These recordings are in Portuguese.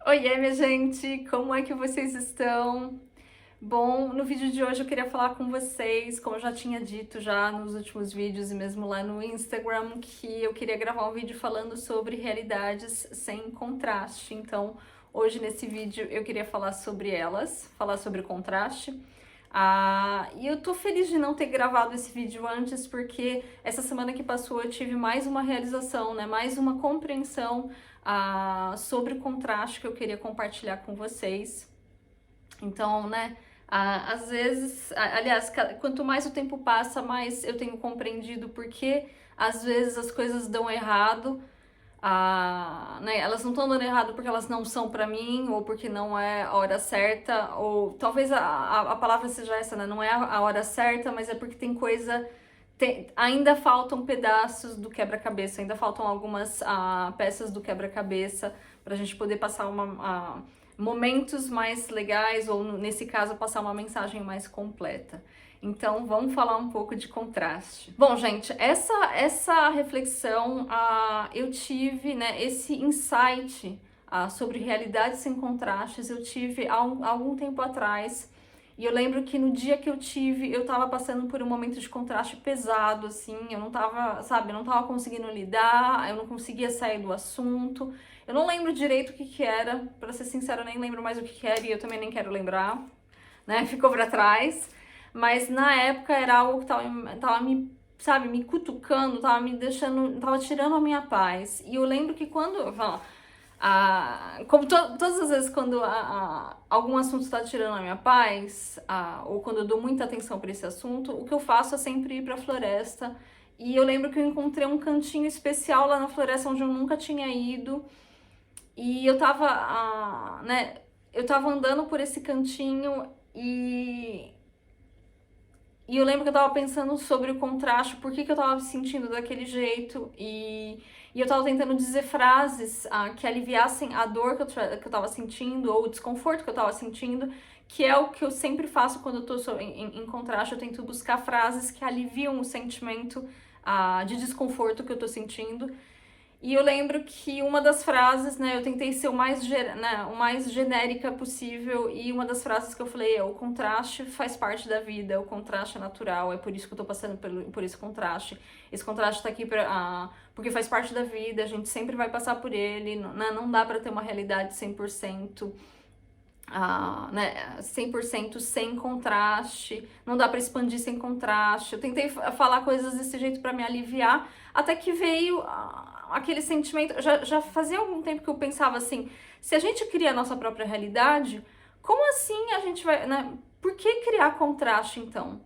Oiê, minha gente! Como é que vocês estão? Bom, no vídeo de hoje eu queria falar com vocês, como eu já tinha dito já nos últimos vídeos e mesmo lá no Instagram, que eu queria gravar um vídeo falando sobre realidades sem contraste. Então, hoje nesse vídeo eu queria falar sobre elas, falar sobre o contraste. E eu tô feliz de não ter gravado esse vídeo antes, porque essa semana que passou eu tive mais uma realização, né? Mais uma compreensão sobre o contraste que eu queria compartilhar com vocês. Então, né? Às vezes, aliás, quanto mais o tempo passa, mais eu tenho compreendido porque às vezes as coisas dão errado. Né, elas não estão dando errado porque elas não são pra mim, ou porque não é a hora certa, ou talvez a palavra seja essa, né? Não é a hora certa, mas é porque tem coisa. Ainda faltam pedaços do quebra-cabeça, ainda faltam algumas peças do quebra-cabeça pra gente poder passar momentos mais legais, ou nesse caso, passar uma mensagem mais completa. Então, vamos falar um pouco de contraste. Bom, gente, essa reflexão, eu tive, né, esse insight sobre realidades sem contrastes, eu tive há algum tempo atrás. E eu lembro que no dia que eu tive, eu tava passando por um momento de contraste pesado, assim, eu não tava, sabe, eu não tava conseguindo lidar, eu não conseguia sair do assunto. Eu não lembro direito o que que era, pra ser sincera, eu nem lembro mais o que que era e eu também nem quero lembrar, né, ficou pra trás. Mas na época era algo que tava me, sabe, me cutucando, tava me deixando, tava tirando a minha paz. E eu lembro que quando, como todas as vezes quando algum assunto está tirando a minha paz, ou quando eu dou muita atenção para esse assunto, o que eu faço é sempre ir para a floresta. E eu lembro que eu encontrei um cantinho especial lá na floresta onde eu nunca tinha ido. E eu tava, né, eu tava andando por esse cantinho e eu lembro que eu tava pensando sobre o contraste, por que que eu tava me sentindo daquele jeito, e eu tava tentando dizer frases que aliviassem a dor que eu tava sentindo, ou o desconforto que eu tava sentindo, que é o que eu sempre faço quando eu tô em contraste, eu tento buscar frases que aliviam o sentimento de desconforto que eu tô sentindo. E eu lembro que uma das frases, né, eu tentei ser o mais genérica possível, e uma das frases que eu falei é: o contraste faz parte da vida, o contraste é natural, é por isso que eu tô passando por esse contraste. Esse contraste tá aqui porque faz parte da vida, a gente sempre vai passar por ele, né, não dá pra ter uma realidade 100%. Né, 100% sem contraste, não dá pra expandir sem contraste. Eu tentei falar coisas desse jeito pra me aliviar, até que veio aquele sentimento. Já fazia algum tempo que eu pensava assim: se a gente cria a nossa própria realidade, como assim a gente vai, né? Por que criar contraste então?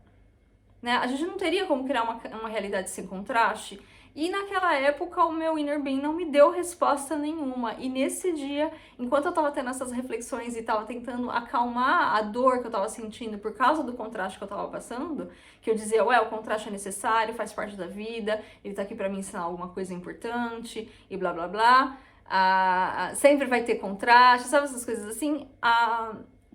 Né? A gente não teria como criar uma realidade sem contraste. E naquela época o meu inner being não me deu resposta nenhuma. E nesse dia, enquanto eu tava tendo essas reflexões e tava tentando acalmar a dor que eu tava sentindo por causa do contraste que eu tava passando, que eu dizia: ué, o contraste é necessário, faz parte da vida, ele tá aqui pra me ensinar alguma coisa importante e blá blá blá. Sempre vai ter contraste, sabe essas coisas assim?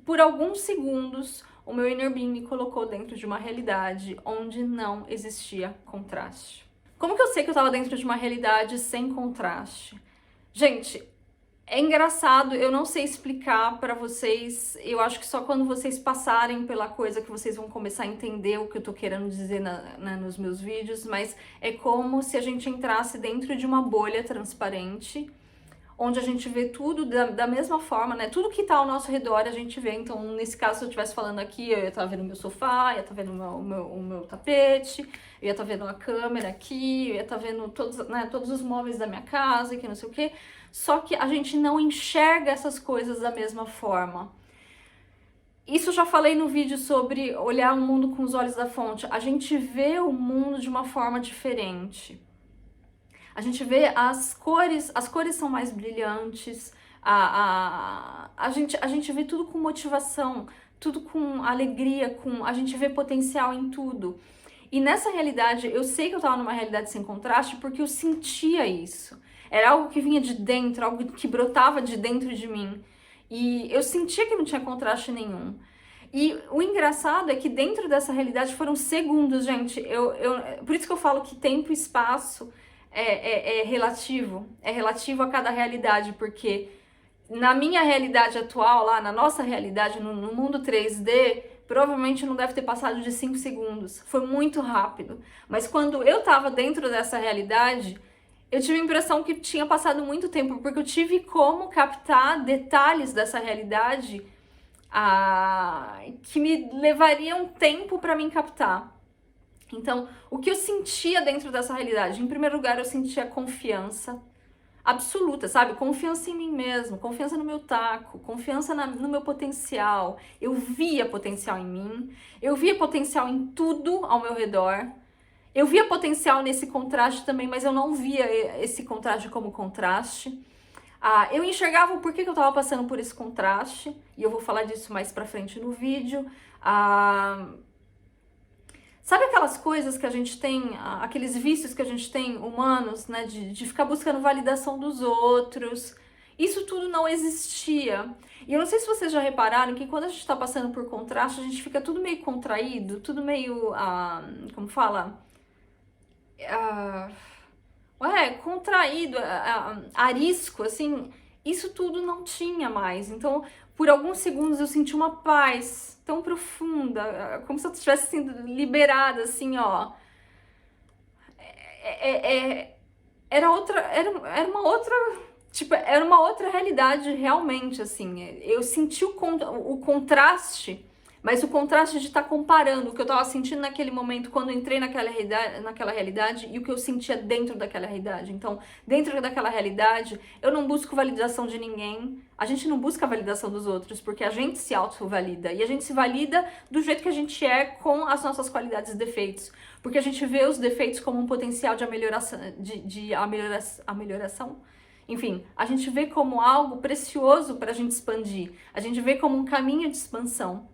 Por alguns segundos, o meu inner being me colocou dentro de uma realidade onde não existia contraste. Como que eu sei que eu tava dentro de uma realidade sem contraste? Gente, é engraçado, eu não sei explicar pra vocês. Eu acho que só quando vocês passarem pela coisa que vocês vão começar a entender o que eu tô querendo dizer nos meus vídeos, mas é como se a gente entrasse dentro de uma bolha transparente, onde a gente vê tudo da mesma forma, né? Tudo que tá ao nosso redor a gente vê. Então, nesse caso, se eu estivesse falando aqui, eu ia estar vendo o meu sofá, ia estar vendo o meu tapete, eu ia estar vendo a câmera aqui, eu ia estar vendo todos os móveis da minha casa, que não sei o quê. Só que a gente não enxerga essas coisas da mesma forma. Isso eu já falei no vídeo sobre olhar o mundo com os olhos da fonte. A gente vê o mundo de uma forma diferente. A gente vê as cores são mais brilhantes, a gente vê tudo com motivação, tudo com alegria, a gente vê potencial em tudo. E nessa realidade, eu sei que eu tava numa realidade sem contraste porque eu sentia isso. Era algo que vinha de dentro, algo que brotava de dentro de mim. E eu sentia que não tinha contraste nenhum. E o engraçado é que dentro dessa realidade foram segundos, gente. Por isso que eu falo que tempo e espaço é relativo a cada realidade, porque na minha realidade atual, lá na nossa realidade, no mundo 3D, provavelmente não deve ter passado de 5 segundos. Foi muito rápido. Mas quando eu tava dentro dessa realidade, eu tive a impressão que tinha passado muito tempo, porque eu tive como captar detalhes dessa realidade que me levariam tempo para mim captar. Então, o que eu sentia dentro dessa realidade? Em primeiro lugar, eu sentia confiança absoluta, sabe? Confiança em mim mesmo, confiança no meu taco, confiança no meu potencial. Eu via potencial em mim, eu via potencial em tudo ao meu redor. Eu via potencial nesse contraste também, mas eu não via esse contraste como contraste. Eu enxergava o porquê que eu estava passando por esse contraste, e eu vou falar disso mais pra frente no vídeo. Sabe aquelas coisas que a gente tem, aqueles vícios que a gente tem humanos, né, de ficar buscando validação dos outros? Isso tudo não existia. E eu não sei se vocês já repararam que quando a gente está passando por contraste, a gente fica tudo meio contraído, tudo meio, como fala? Contraído, arisco, assim. Isso tudo não tinha mais. Então, por alguns segundos eu senti uma paz tão profunda, como se eu estivesse sendo liberada, assim, ó. Era uma outra, tipo, era uma outra realidade realmente, assim. Eu senti o contraste, mas o contraste de estar comparando o que eu estava sentindo naquele momento quando eu entrei naquela realidade e o que eu sentia dentro daquela realidade. Então, dentro daquela realidade, eu não busco validação de ninguém. A gente não busca a validação dos outros, porque a gente se auto-valida. E a gente se valida do jeito que a gente é, com as nossas qualidades e defeitos. Porque a gente vê os defeitos como um potencial de melhoração. Enfim, a gente vê como algo precioso para a gente expandir. A gente vê como um caminho de expansão.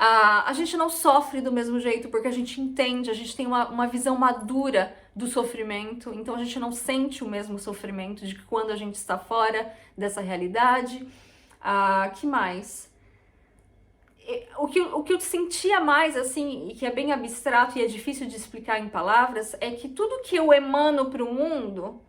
A gente não sofre do mesmo jeito porque a gente entende, a gente tem uma visão madura do sofrimento, então a gente não sente o mesmo sofrimento de quando a gente está fora dessa realidade. Que mais? O que eu sentia mais, assim, e que é bem abstrato e é difícil de explicar em palavras, é que tudo que eu emano para o mundo,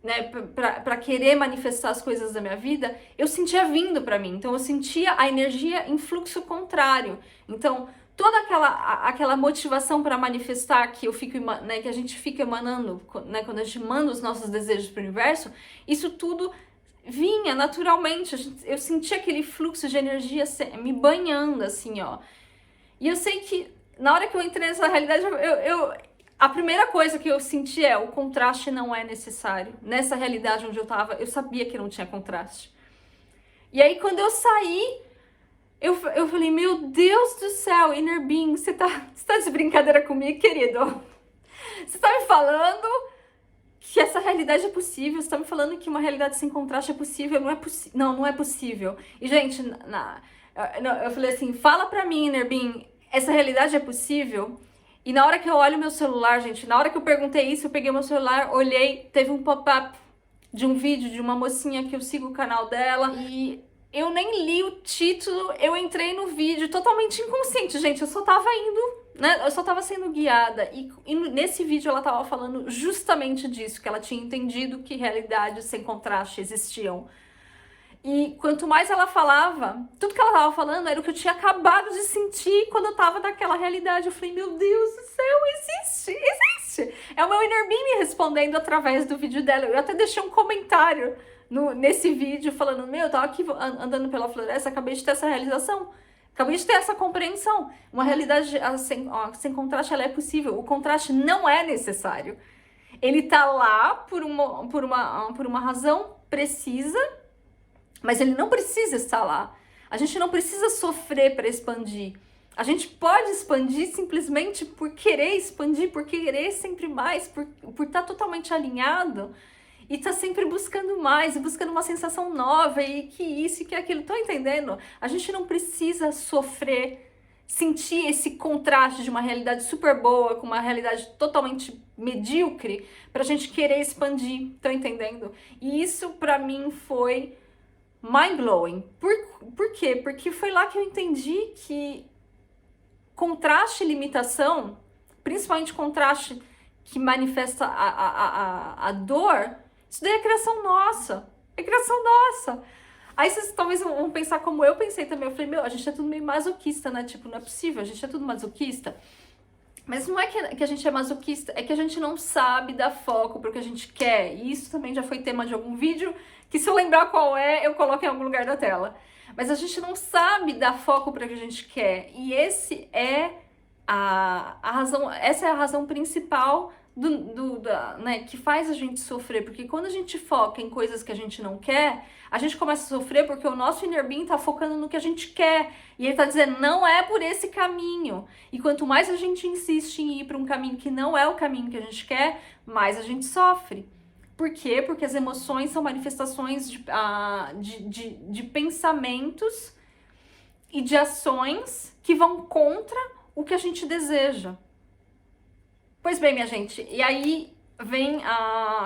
né, para querer manifestar as coisas da minha vida, eu sentia vindo para mim. Então eu sentia a energia em fluxo contrário. Então toda aquela motivação para manifestar que eu fico, né, que a gente fica emanando, né, quando a gente manda os nossos desejos para o universo, isso tudo vinha naturalmente. Eu sentia aquele fluxo de energia me banhando, assim, ó. E eu sei que na hora que eu entrei nessa realidade, a primeira coisa que eu senti o contraste não é necessário. Nessa realidade onde eu tava, eu sabia que não tinha contraste. E aí, quando eu saí, eu falei, meu Deus do céu, Inner Being, você tá de brincadeira comigo, querido? Você tá me falando que essa realidade é possível? Você tá me falando que uma realidade sem contraste é possível? Não é possível. E, gente, eu falei assim, fala pra mim, Inner Being, essa realidade é possível? E na hora que eu olho meu celular, gente, na hora que eu perguntei isso, eu peguei meu celular, olhei, teve um pop-up de um vídeo de uma mocinha que eu sigo o canal dela e eu nem li o título, eu entrei no vídeo totalmente inconsciente, gente, eu só tava indo, né, eu só tava sendo guiada e nesse vídeo ela tava falando justamente disso, que ela tinha entendido que realidades sem contraste existiam. E quanto mais ela falava, tudo que ela tava falando era o que eu tinha acabado de sentir quando eu tava naquela realidade. Eu falei, meu Deus do céu, existe! É o meu Inner Being me respondendo através do vídeo dela. Eu até deixei um comentário nesse vídeo falando, meu, eu tava aqui andando pela floresta, acabei de ter essa realização. Acabei de ter essa compreensão. Uma realidade sem contraste, ela é possível. O contraste não é necessário. Ele tá lá por uma razão precisa, mas ele não precisa estar lá. A gente não precisa sofrer para expandir. A gente pode expandir simplesmente por querer expandir, por querer sempre mais, por estar totalmente alinhado e estar sempre buscando mais, e buscando uma sensação nova, e que isso e que aquilo. Estão entendendo? A gente não precisa sofrer, sentir esse contraste de uma realidade super boa com uma realidade totalmente medíocre para a gente querer expandir. Estão entendendo? E isso para mim foi mind-blowing. Por quê? Porque foi lá que eu entendi que contraste e limitação, principalmente contraste que manifesta a dor, isso daí é criação nossa. É criação nossa. Aí vocês talvez vão pensar como eu pensei também. Eu falei, meu, a gente é tudo meio masoquista, né? Tipo, não é possível, a gente é tudo masoquista. Mas não é que a gente é masoquista, é que a gente não sabe dar foco pro que a gente quer. E isso também já foi tema de algum vídeo, que se eu lembrar qual é, eu coloco em algum lugar da tela. Mas a gente não sabe dar foco para o que a gente quer. E esse é a razão, essa é a razão principal né, que faz a gente sofrer. Porque quando a gente foca em coisas que a gente não quer, a gente começa a sofrer porque o nosso inner being tá focando no que a gente quer. E ele tá dizendo, não é por esse caminho. E quanto mais a gente insiste em ir para um caminho que não é o caminho que a gente quer, mais a gente sofre. Por quê? Porque as emoções são manifestações de pensamentos e de ações que vão contra o que a gente deseja. Pois bem, minha gente, e aí vem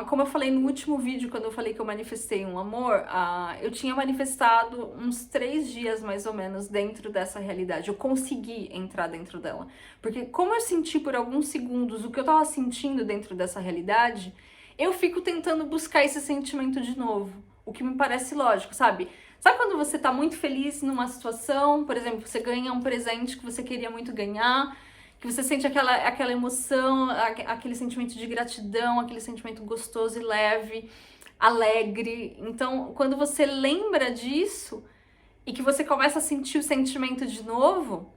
como eu falei no último vídeo, quando eu falei que eu manifestei um amor, eu tinha manifestado uns 3 dias mais ou menos dentro dessa realidade. Eu consegui entrar dentro dela. Porque como eu senti por alguns segundos o que eu tava sentindo dentro dessa realidade, eu fico tentando buscar esse sentimento de novo. O que me parece lógico, sabe? Sabe quando você tá muito feliz numa situação, por exemplo, você ganha um presente que você queria muito ganhar, que você sente aquela emoção, aquele sentimento de gratidão, aquele sentimento gostoso e leve, alegre. Então, quando você lembra disso e que você começa a sentir o sentimento de novo,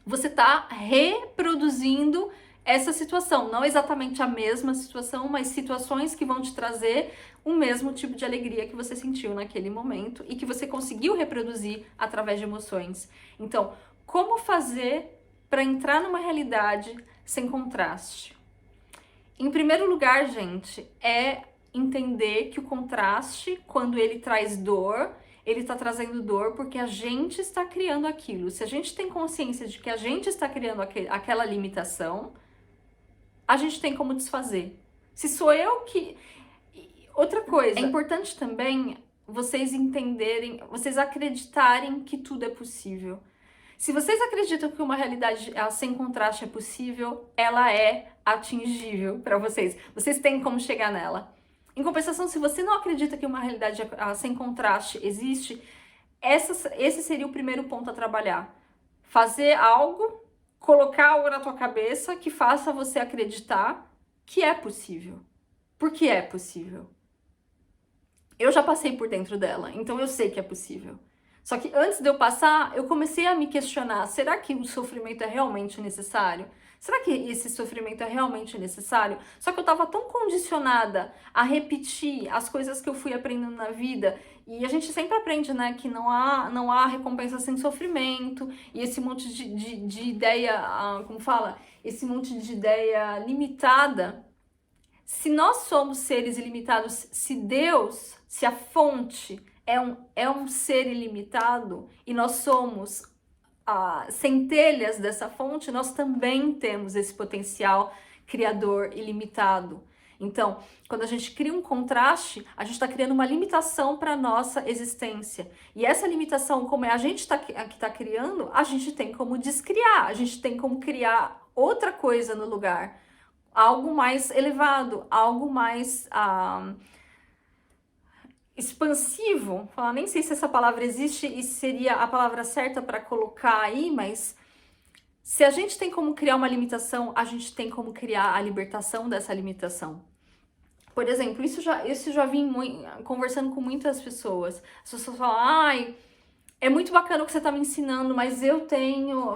você tá reproduzindo essa situação. Não exatamente a mesma situação, mas situações que vão te trazer o mesmo tipo de alegria que você sentiu naquele momento e que você conseguiu reproduzir através de emoções. Então, como fazer para entrar numa realidade sem contraste? Em primeiro lugar, gente, é entender que o contraste, quando ele traz dor, ele está trazendo dor porque a gente está criando aquilo. Se a gente tem consciência de que a gente está criando aquela limitação, a gente tem como desfazer. Se sou eu que... Outra coisa, é importante também vocês entenderem, vocês acreditarem que tudo é possível. Se vocês acreditam que uma realidade sem contraste é possível, ela é atingível para vocês. Vocês têm como chegar nela. Em compensação, se você não acredita que uma realidade sem contraste existe, esse seria o primeiro ponto a trabalhar. Fazer algo, colocar algo na tua cabeça que faça você acreditar que é possível. Porque é possível. Eu já passei por dentro dela, então eu sei que é possível. Só que antes de eu passar, eu comecei a me questionar, será que o sofrimento é realmente necessário? Será que esse sofrimento é realmente necessário? Só que eu tava tão condicionada a repetir as coisas que eu fui aprendendo na vida, e a gente sempre aprende, né, que não há recompensa sem sofrimento, e esse monte de ideia, como fala? Esse monte de ideia limitada. Se nós somos seres ilimitados, se Deus, se a fonte é um ser ilimitado e nós somos centelhas dessa fonte, nós também temos esse potencial criador ilimitado. Então, quando a gente cria um contraste, a gente está criando uma limitação para a nossa existência. E essa limitação, como é a gente que está criando, a gente tem como descriar, a gente tem como criar outra coisa no lugar. Algo mais elevado, algo mais expansivo. Nem sei se essa palavra existe e seria a palavra certa para colocar aí, mas se a gente tem como criar uma limitação, a gente tem como criar a libertação dessa limitação. Por exemplo, isso já vim conversando com muitas pessoas. As pessoas falam, ai, é muito bacana o que você está me ensinando, mas eu tenho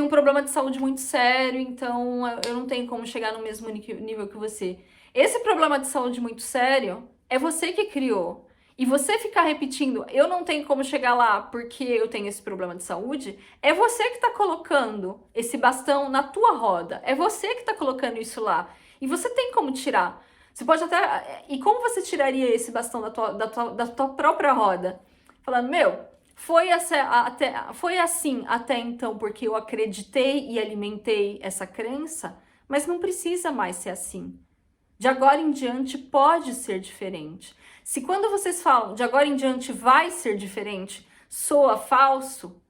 um problema de saúde muito sério, então eu não tenho como chegar no mesmo nível que você. Esse problema de saúde muito sério é você que criou. E você ficar repetindo, eu não tenho como chegar lá porque eu tenho esse problema de saúde, é você que está colocando esse bastão na tua roda. É você que está colocando isso lá. E você tem como tirar. Você pode até... E como você tiraria esse bastão da tua própria roda? Falando, foi assim até então porque eu acreditei e alimentei essa crença, mas não precisa mais ser assim. De agora em diante pode ser diferente. Se quando vocês falam de agora em diante vai ser diferente, soa falso,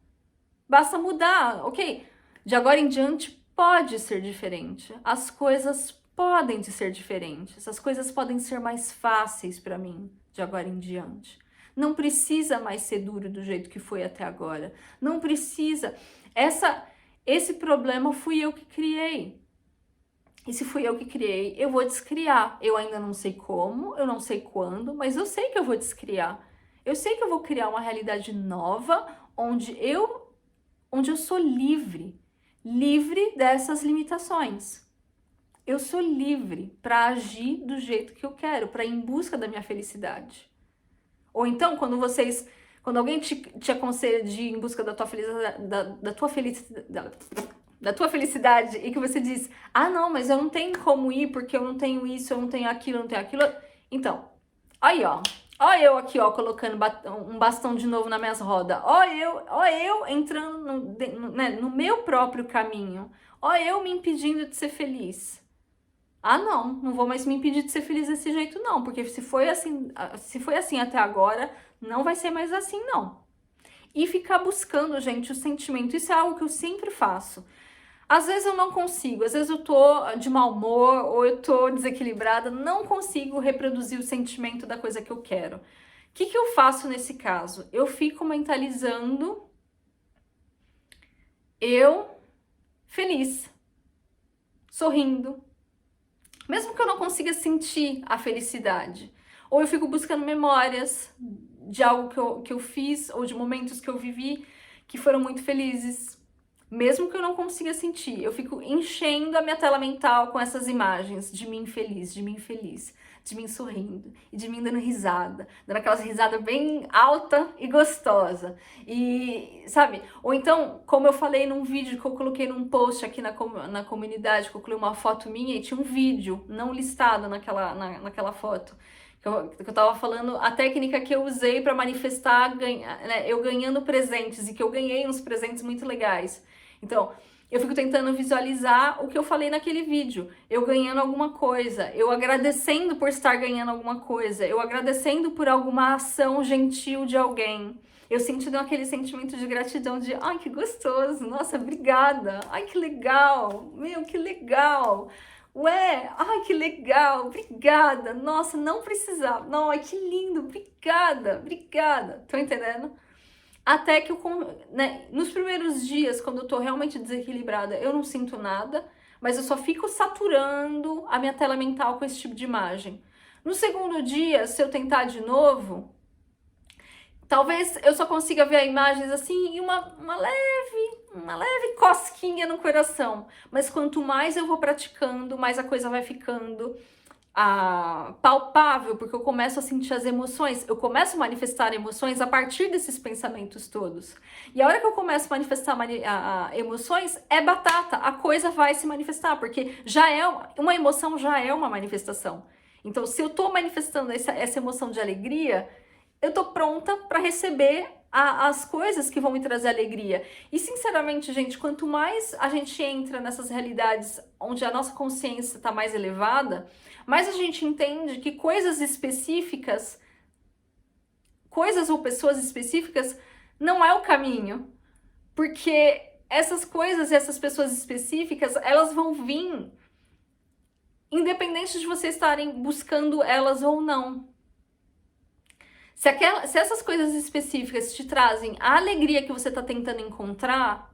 basta mudar, ok? De agora em diante pode ser diferente. As coisas podem ser diferentes, as coisas podem ser mais fáceis para mim de agora em diante. Não precisa mais ser duro do jeito que foi até agora. Não precisa. Esse problema fui eu que criei. E se fui eu que criei, eu vou descriar. Eu ainda não sei como, eu não sei quando, mas eu sei que eu vou descriar. Eu sei que eu vou criar uma realidade nova onde eu sou livre, livre dessas limitações. Eu sou livre para agir do jeito que eu quero, para ir em busca da minha felicidade. Ou então, quando alguém te aconselha de ir em busca da tua felicidade e que você diz, ah não, mas eu não tenho como ir porque eu não tenho isso, eu não tenho aquilo, eu não tenho aquilo. Então, aí ó eu aqui ó, colocando um bastão de novo nas minhas rodas, ó eu entrando no meu próprio caminho, ó eu me impedindo de ser feliz. Ah não vou mais me impedir de ser feliz desse jeito não, porque se foi assim até agora, não vai ser mais assim não. E ficar buscando, gente, o sentimento, isso é algo que eu sempre faço. Às vezes eu não consigo, às vezes eu tô de mau humor ou eu tô desequilibrada, não consigo reproduzir o sentimento da coisa que eu quero. O que eu faço nesse caso? Eu fico mentalizando eu feliz, sorrindo, mesmo que eu não consiga sentir a felicidade. Ou eu fico buscando memórias de algo que eu fiz ou de momentos que eu vivi que foram muito felizes. Mesmo que eu não consiga sentir, eu fico enchendo a minha tela mental com essas imagens de mim feliz, de mim feliz, de mim sorrindo e de mim dando risada, dando aquelas risadas bem alta e gostosa. E, sabe? Ou então, como eu falei num vídeo que eu coloquei num post aqui na comunidade, que eu coloquei uma foto minha e tinha um vídeo não listado naquela foto. Que eu tava falando a técnica que eu usei para manifestar eu ganhando presentes e que eu ganhei uns presentes muito legais. Então, eu fico tentando visualizar o que eu falei naquele vídeo, eu ganhando alguma coisa, eu agradecendo por estar ganhando alguma coisa, eu agradecendo por alguma ação gentil de alguém, eu sentindo aquele sentimento de gratidão de, ai, que gostoso, nossa, obrigada, ai, que legal, meu, que legal. Ué, ai, que legal, obrigada, nossa, não precisava, não, ai, que lindo, obrigada, obrigada, tô entendendo? Até que nos primeiros dias, quando eu tô realmente desequilibrada, eu não sinto nada, mas eu só fico saturando a minha tela mental com esse tipo de imagem. No segundo dia, se eu tentar de novo, talvez eu só consiga ver imagens assim e uma leve cosquinha no coração. Mas quanto mais eu vou praticando, mais a coisa vai ficando palpável, porque eu começo a sentir as emoções, eu começo a manifestar emoções a partir desses pensamentos todos. E a hora que eu começo a manifestar emoções, é batata, a coisa vai se manifestar, porque já é uma emoção, já é uma manifestação. Então, se eu tô manifestando essa emoção de alegria, eu tô pronta para receber as coisas que vão me trazer alegria. E sinceramente, gente, quanto mais a gente entra nessas realidades onde a nossa consciência está mais elevada, mais a gente entende que coisas específicas, coisas ou pessoas específicas, não é o caminho. Porque essas coisas e essas pessoas específicas, elas vão vir independente de vocês estarem buscando elas ou não. Se essas coisas específicas te trazem a alegria que você está tentando encontrar,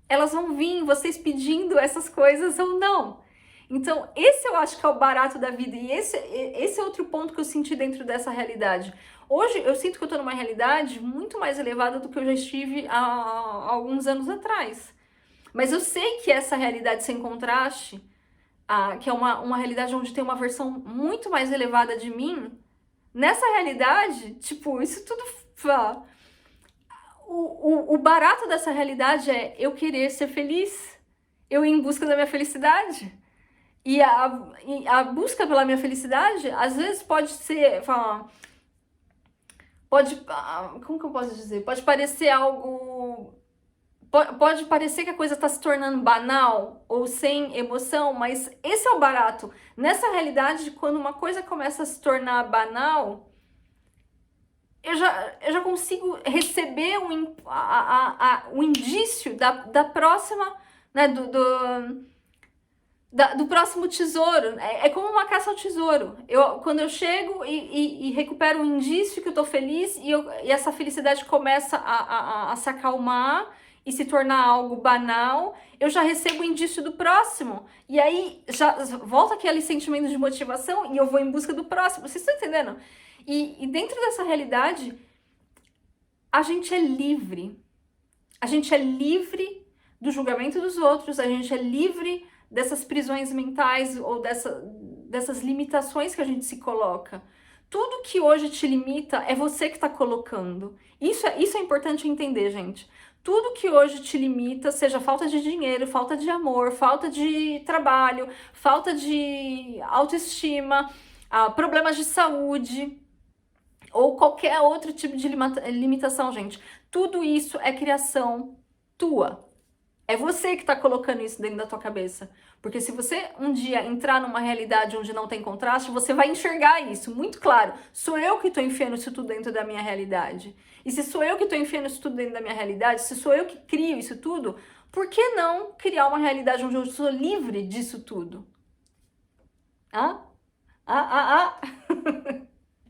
elas vão vir, vocês pedindo essas coisas ou não. Então, esse eu acho que é o barato da vida. E esse é outro ponto que eu senti dentro dessa realidade. Hoje, eu sinto que eu estou numa realidade muito mais elevada do que eu já estive há alguns anos atrás. Mas eu sei que essa realidade sem contraste, que é uma realidade onde tem uma versão muito mais elevada de mim, nessa realidade, tipo, isso tudo... O barato dessa realidade é eu querer ser feliz, eu ir em busca da minha felicidade. E a busca pela minha felicidade, às vezes pode ser, como que eu posso dizer? Pode parecer algo, pode parecer que a coisa está se tornando banal ou sem emoção, mas esse é o barato. Nessa realidade, quando uma coisa começa a se tornar banal, eu já consigo receber o indício da próxima, né, do próximo tesouro. É como uma caça ao tesouro. Quando eu chego e recupero um indício que eu tô feliz e essa felicidade começa a se acalmar e se tornar algo banal, eu já recebo o indício do próximo. E aí já volta aquele sentimento de motivação e eu vou em busca do próximo. Vocês estão entendendo? E dentro dessa realidade, a gente é livre. A gente é livre do julgamento dos outros, a gente é livre dessas prisões mentais ou dessas limitações que a gente se coloca. Tudo que hoje te limita é você que está colocando. Isso é importante entender, gente. Tudo que hoje te limita, seja falta de dinheiro, falta de amor, falta de trabalho, falta de autoestima, problemas de saúde ou qualquer outro tipo de limitação, gente. Tudo isso é criação tua. É você que está colocando isso dentro da tua cabeça. Porque se você um dia entrar numa realidade onde não tem contraste, você vai enxergar isso muito claro. Sou eu que estou enfiando isso tudo dentro da minha realidade. E se sou eu que estou enfiando isso tudo dentro da minha realidade, se sou eu que crio isso tudo, por que não criar uma realidade onde eu sou livre disso tudo?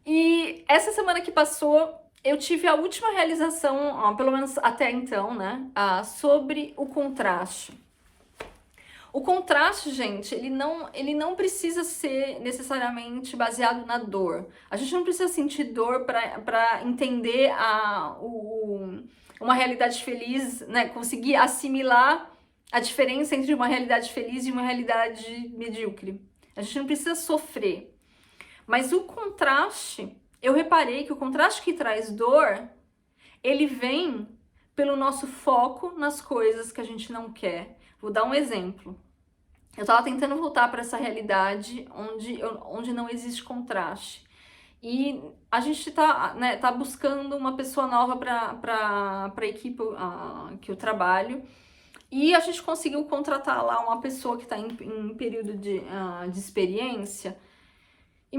E essa semana que passou, eu tive a última realização, pelo menos até então, né, sobre o contraste. O contraste, gente, ele não precisa ser necessariamente baseado na dor. A gente não precisa sentir dor para entender uma realidade feliz, né, conseguir assimilar a diferença entre uma realidade feliz e uma realidade medíocre. A gente não precisa sofrer. Mas o contraste, eu reparei que o contraste que traz dor, ele vem pelo nosso foco nas coisas que a gente não quer. Vou dar um exemplo. Eu tava tentando voltar para essa realidade onde não existe contraste. E a gente tá buscando uma pessoa nova para a equipe que eu trabalho. E a gente conseguiu contratar lá uma pessoa que está em período de experiência. E,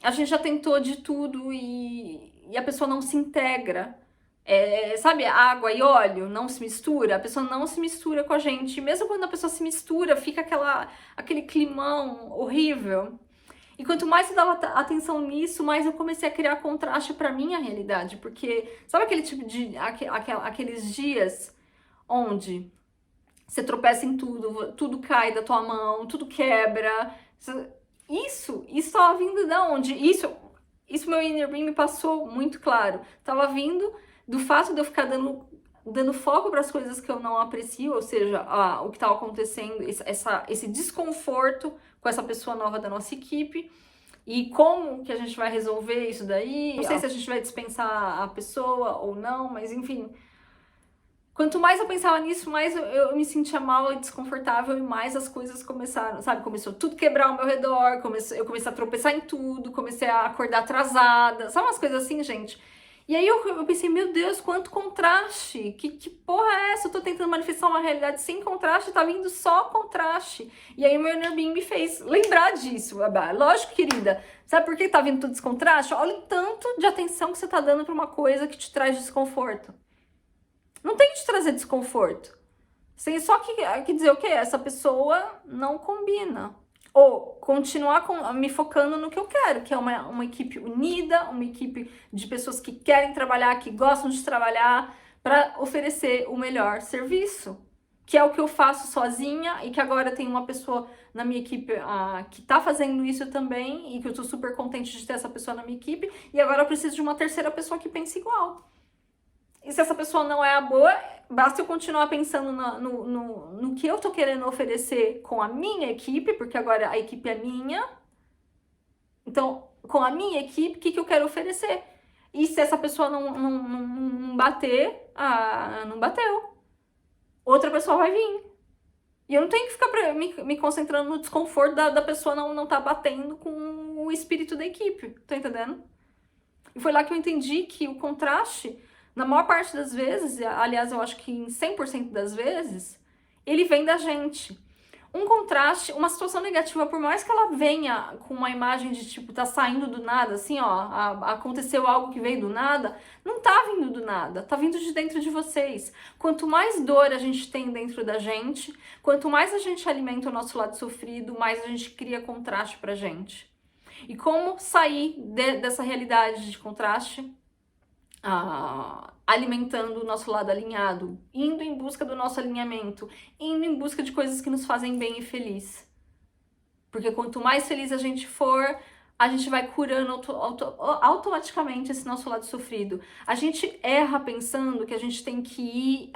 a gente já tentou de tudo e a pessoa não se integra. Sabe, água e óleo não se mistura? A pessoa não se mistura com a gente. E mesmo quando a pessoa se mistura, fica aquele climão horrível. E quanto mais eu dava atenção nisso, mais eu comecei a criar contraste para minha realidade. Porque, sabe aquele tipo de... aqueles dias onde você tropeça em tudo cai da tua mão, tudo quebra... Isso estava vindo de onde? Isso meu inner being me passou muito claro. Tava vindo do fato de eu ficar dando foco para as coisas que eu não aprecio, ou seja, o que estava acontecendo, esse desconforto com essa pessoa nova da nossa equipe. E como que a gente vai resolver isso daí? Não sei se a gente vai dispensar a pessoa ou não, mas enfim... Quanto mais eu pensava nisso, mais eu me sentia mal e desconfortável e mais as coisas começaram, sabe? Começou tudo quebrar ao meu redor, eu comecei a tropeçar em tudo, comecei a acordar atrasada, sabe umas coisas assim, gente? E aí eu pensei, meu Deus, quanto contraste, que porra é essa? Eu tô tentando manifestar uma realidade sem contraste, tá vindo só contraste. E aí o meu inner being me fez lembrar disso, lógico, querida. Sabe por que tá vindo tudo descontraste? Olha o tanto de atenção que você tá dando pra uma coisa que te traz desconforto. Não tem que te trazer desconforto. Você só que dizer o quê? Essa pessoa não combina. Ou continuar me focando no que eu quero, que é uma equipe unida, uma equipe de pessoas que querem trabalhar, que gostam de trabalhar, para oferecer o melhor serviço. Que é o que eu faço sozinha e que agora tem uma pessoa na minha equipe que tá fazendo isso também e que eu tô super contente de ter essa pessoa na minha equipe. E agora eu preciso de uma terceira pessoa que pense igual. E se essa pessoa não é a boa, basta eu continuar pensando no que eu tô querendo oferecer com a minha equipe, porque agora a equipe é minha. Então, com a minha equipe, o que eu quero oferecer? E se essa pessoa não bater, não bateu. Outra pessoa vai vir. E eu não tenho que ficar me concentrando no desconforto da pessoa não tá batendo com o espírito da equipe. Tá entendendo? E foi lá que eu entendi que o contraste... Na maior parte das vezes, aliás, eu acho que em 100% das vezes, ele vem da gente. Um contraste, uma situação negativa, por mais que ela venha com uma imagem de tipo, tá saindo do nada, assim, ó, aconteceu algo que veio do nada, não tá vindo do nada, tá vindo de dentro de vocês. Quanto mais dor a gente tem dentro da gente, quanto mais a gente alimenta o nosso lado sofrido, mais a gente cria contraste pra gente. E como sair dessa realidade de contraste? Alimentando o nosso lado alinhado, indo em busca do nosso alinhamento, indo em busca de coisas que nos fazem bem e feliz. Porque quanto mais feliz a gente for, a gente vai curando automaticamente esse nosso lado sofrido. A gente erra pensando que a gente tem que ir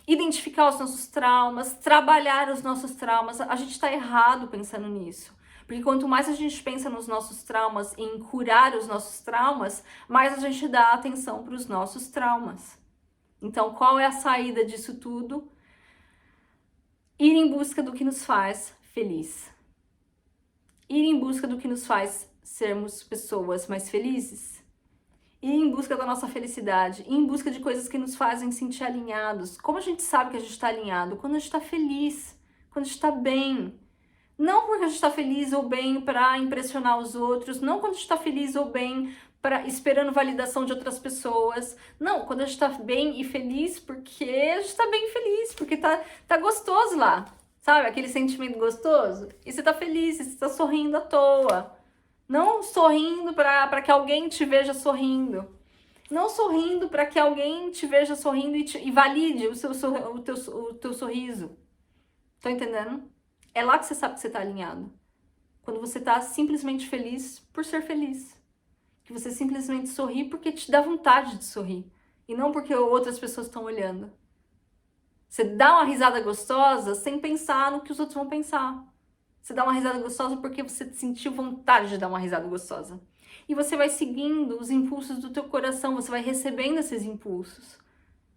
identificar os nossos traumas, trabalhar os nossos traumas. A gente está errado pensando nisso. Porque quanto mais a gente pensa nos nossos traumas, em curar os nossos traumas, mais a gente dá atenção para os nossos traumas. Então, qual é a saída disso tudo? Ir em busca do que nos faz feliz. Ir em busca do que nos faz sermos pessoas mais felizes. Ir em busca da nossa felicidade. Ir em busca de coisas que nos fazem sentir alinhados. Como a gente sabe que a gente está alinhado? Quando a gente está feliz, quando a gente está bem. Não porque a gente está feliz ou bem para impressionar os outros, não quando a gente está feliz ou bem para esperando validação de outras pessoas. Não, quando a gente está bem e feliz porque a gente está bem e feliz, porque tá gostoso lá. Sabe, aquele sentimento gostoso? E você tá feliz, você tá sorrindo à toa. Não sorrindo para que alguém te veja sorrindo. Não sorrindo para que alguém te veja sorrindo e valide o teu sorriso. Tá entendendo? É lá que você sabe que você tá alinhado. Quando você tá simplesmente feliz por ser feliz. Que você simplesmente sorri porque te dá vontade de sorrir. E não porque outras pessoas estão olhando. Você dá uma risada gostosa sem pensar no que os outros vão pensar. Você dá uma risada gostosa porque você sentiu vontade de dar uma risada gostosa. E você vai seguindo os impulsos do teu coração, você vai recebendo esses impulsos.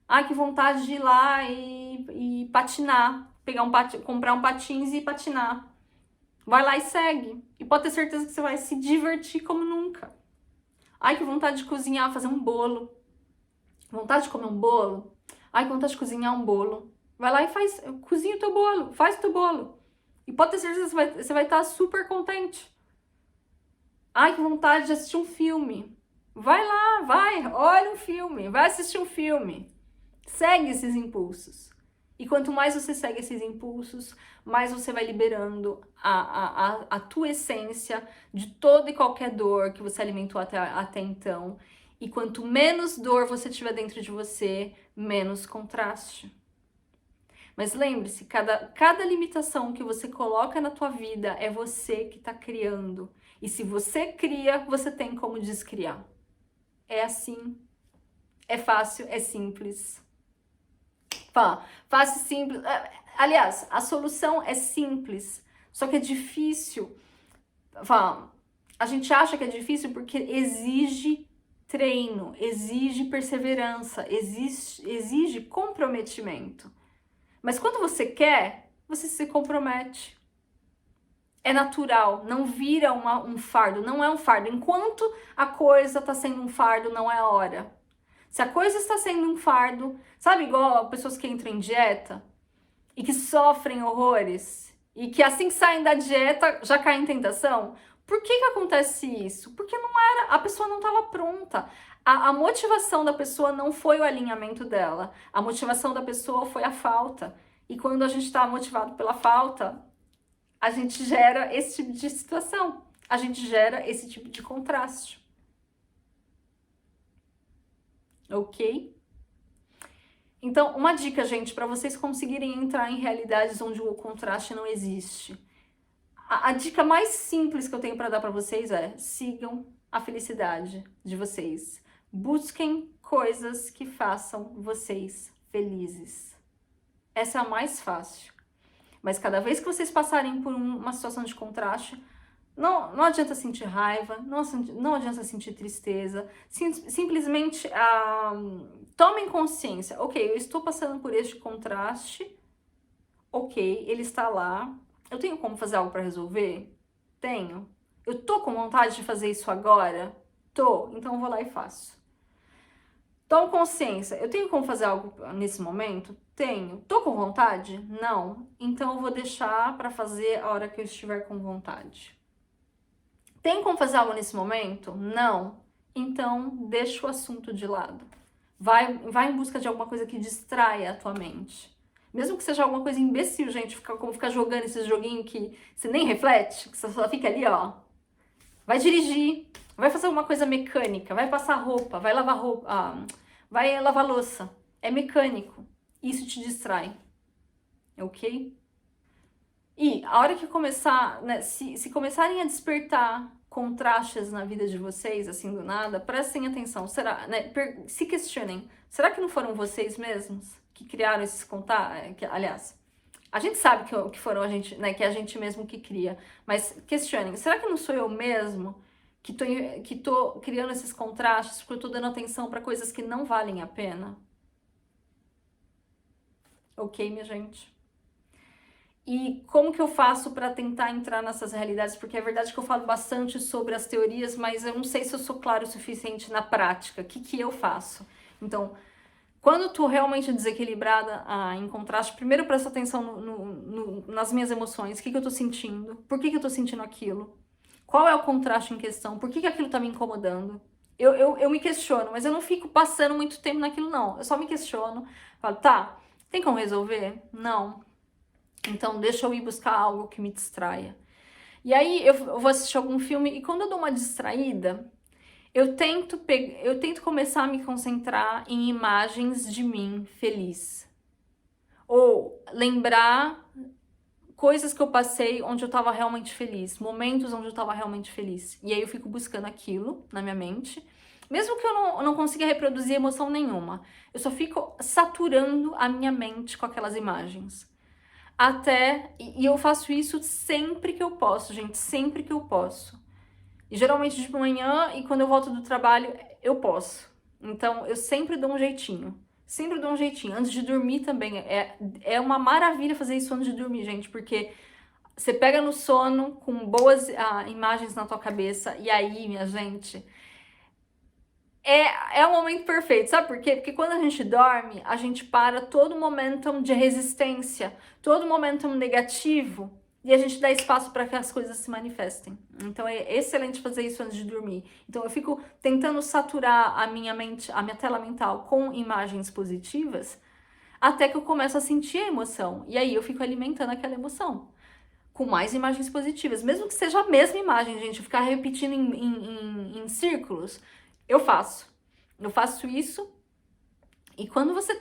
Ai, que vontade de ir lá e patinar. Comprar um patins e patinar. Vai lá e segue. E pode ter certeza que você vai se divertir como nunca. Ai, que vontade de cozinhar, fazer um bolo. Vontade de comer um bolo? Ai, que vontade de cozinhar um bolo. Vai lá e cozinha o teu bolo, faz o teu bolo. E pode ter certeza que você vai estar super contente. Ai, que vontade de assistir um filme. Vai lá, olha um filme, vai assistir um filme. Segue esses impulsos. E quanto mais você segue esses impulsos, mais você vai liberando a tua essência de toda e qualquer dor que você alimentou até então. E quanto menos dor você tiver dentro de você, menos contraste. Mas lembre-se, cada limitação que você coloca na tua vida é você que está criando. E se você cria, você tem como descriar. É assim. É fácil, é simples. Fácil, simples. Aliás, a solução é simples, só que é difícil. A gente acha que é difícil porque exige treino, exige perseverança, exige comprometimento. Mas quando você quer, você se compromete. É natural, não vira um fardo, não é um fardo. Enquanto a coisa está sendo um fardo, não é a hora. Se a coisa está sendo um fardo, sabe igual pessoas que entram em dieta e que sofrem horrores e que assim que saem da dieta já caem em tentação? Por que acontece isso? Porque a pessoa não estava pronta. A motivação da pessoa não foi o alinhamento dela. A motivação da pessoa foi a falta. E quando a gente está motivado pela falta, a gente gera esse tipo de situação. A gente gera esse tipo de contraste. Ok? Então, uma dica, gente, para vocês conseguirem entrar em realidades onde o contraste não existe. A dica mais simples que eu tenho para dar para vocês é: sigam a felicidade de vocês. Busquem coisas que façam vocês felizes. Essa é a mais fácil. Mas cada vez que vocês passarem por uma situação de contraste, não adianta sentir raiva, não adianta sentir tristeza, simplesmente tomem consciência. Ok, eu estou passando por este contraste, ok, ele está lá, eu tenho como fazer algo para resolver? Tenho. Eu tô com vontade de fazer isso agora? Tô, então eu vou lá e faço. Tomo consciência, eu tenho como fazer algo nesse momento? Tenho. Tô com vontade? Não. Então eu vou deixar para fazer a hora que eu estiver com vontade. Tem como fazer algo nesse momento? Não. Então deixa o assunto de lado. Vai em busca de alguma coisa que distraia a tua mente. Mesmo que seja alguma coisa imbecil, gente, como ficar jogando esses joguinhos que você nem reflete, que você só fica ali, ó. Vai dirigir, vai fazer alguma coisa mecânica, vai passar roupa, vai lavar roupa, vai lavar louça. É mecânico. Isso te distrai. Ok? E a hora que começar, né, se começarem a despertar contrastes na vida de vocês, assim do nada, prestem atenção. Será, né, se questionem. Será que não foram vocês mesmos que criaram esses contatos? Aliás, a gente sabe que foram a gente, né, que é a gente mesmo que cria. Mas questionem. Será que não sou eu mesmo que tô criando esses contrastes porque eu tô dando atenção para coisas que não valem a pena? Ok, minha gente? E como que eu faço para tentar entrar nessas realidades? Porque é verdade que eu falo bastante sobre as teorias, mas eu não sei se eu sou claro o suficiente na prática. O que eu faço? Então, quando eu tô realmente desequilibrada, em contraste, primeiro presta atenção nas minhas emoções. O que eu tô sentindo? Por que eu tô sentindo aquilo? Qual é o contraste em questão? Por que aquilo tá me incomodando? Eu me questiono, mas eu não fico passando muito tempo naquilo, não. Eu só me questiono. Falo, tá, tem como resolver? Não. Então, deixa eu ir buscar algo que me distraia. E aí, eu vou assistir algum filme e quando eu dou uma distraída, eu tento começar a me concentrar em imagens de mim feliz. Ou lembrar coisas que eu passei onde eu tava realmente feliz, momentos onde eu tava realmente feliz. E aí eu fico buscando aquilo na minha mente. Mesmo que eu não consiga reproduzir emoção nenhuma, eu só fico saturando a minha mente com aquelas imagens. E eu faço isso sempre que eu posso, gente, sempre que eu posso. E geralmente de manhã e quando eu volto do trabalho, eu posso. Então, eu sempre dou um jeitinho. Sempre dou um jeitinho. Antes de dormir também. É uma maravilha fazer isso antes de dormir, gente, porque você pega no sono com boas imagens na tua cabeça. E aí, minha gente, é o momento perfeito, sabe por quê? Porque quando a gente dorme, a gente para todo o momentum de resistência, todo o momentum negativo, e a gente dá espaço para que as coisas se manifestem. Então é excelente fazer isso antes de dormir. Então eu fico tentando saturar a minha mente, a minha tela mental com imagens positivas, até que eu começo a sentir a emoção. E aí eu fico alimentando aquela emoção com mais imagens positivas, mesmo que seja a mesma imagem, gente, ficar repetindo em círculos. Eu faço isso e quando você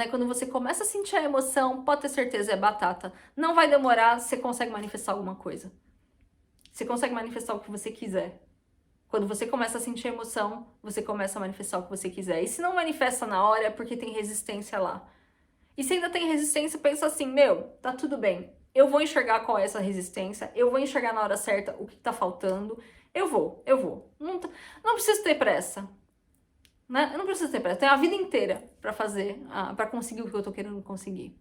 quando você começa a sentir a emoção, pode ter certeza, é batata. Não vai demorar, você consegue manifestar alguma coisa. Você consegue manifestar o que você quiser. Quando você começa a sentir a emoção, você começa a manifestar o que você quiser. E se não manifesta na hora, é porque tem resistência lá. E se ainda tem resistência, pensa assim, meu, tá tudo bem. Eu vou enxergar qual é essa resistência, eu vou enxergar na hora certa o que tá faltando. Eu vou. Não preciso ter pressa, né? Eu não preciso ter pressa. Tenho a vida inteira pra fazer, pra conseguir o que eu tô querendo conseguir.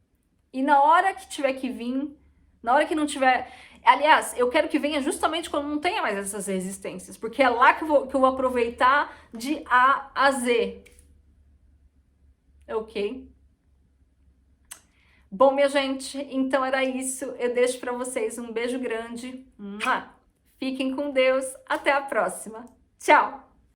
E na hora que tiver que vir, na hora que não tiver... Aliás, eu quero que venha justamente quando não tenha mais essas resistências, porque é lá que eu vou aproveitar de A a Z. Ok? Bom, minha gente, então era isso. Eu deixo pra vocês um beijo grande. Fiquem com Deus. Até a próxima. Tchau!